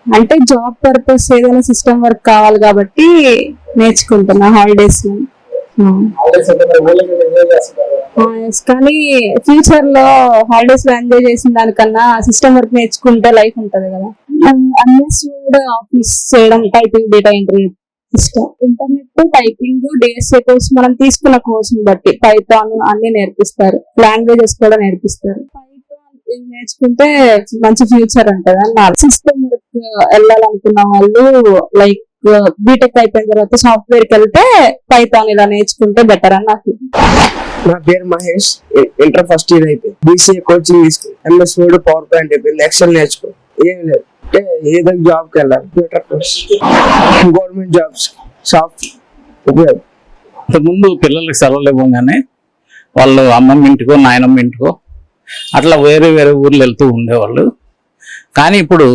అంటే job purpose ఏదైనా system work కావాలి కాబట్టి నేర్చుకుంటున్నా హాలిడేస్ లో. కానీ ఫ్యూచర్ లో హాలిడేస్ లో ఎంజాయ్ చేసిన దానికన్నా సిస్టమ్ వర్క్ నేర్చుకుంటే లైఫ్ ఉంటది కదా. అన్లెస్ ఆఫీస్ చేయడం, typing, data entry system, internet, typing, DSA course మనం తీసుకున్న కోర్సుని బట్టి పైథాన్ అన్ని నేర్పిస్తారు, లాంగ్వేజెస్ కూడా నేర్పిస్తారు. పైథాన్ నేర్చుకుంటే మంచి ఫ్యూచర్ ఉంటది అన్నారు. సిస్టమ్ వర్క్ వెళ్ళాలనుకున్న వాళ్ళు లైక్ బీటెక్ అయిపోయిన తర్వాత సాఫ్ట్వేర్ కి వెళ్తే పైథాన్ ఇలా నేర్చుకుంటే బెటర్ అని నాకు. నా పేరు మహేష్, ఇంటర్ ఫస్ట్ ఇయర్ అయితే బీసీఏ కోచింగ్ తీసుకుని ఎంఎస్ వర్డ్, పవర్ పాయింట్ అయిపోయింది, ఎక్సెల్ నేర్చుకో. ఏం లేదు అంటే ఏదో జాబ్ కి వెళ్ళాలి, గవర్నమెంట్ జాబ్స్, సాఫ్ట్ ఉపయోగం. ఇంతకుముందు పిల్లలకి సెలవులు ఇవ్వగానే వాళ్ళు అమ్మమ్మ ఇంటికో నాయనమ్మ ఇంటికో అట్లా వేరే వేరే ఊర్లు వెళ్తూ ఉండేవాళ్ళు. కానీ ఇప్పుడు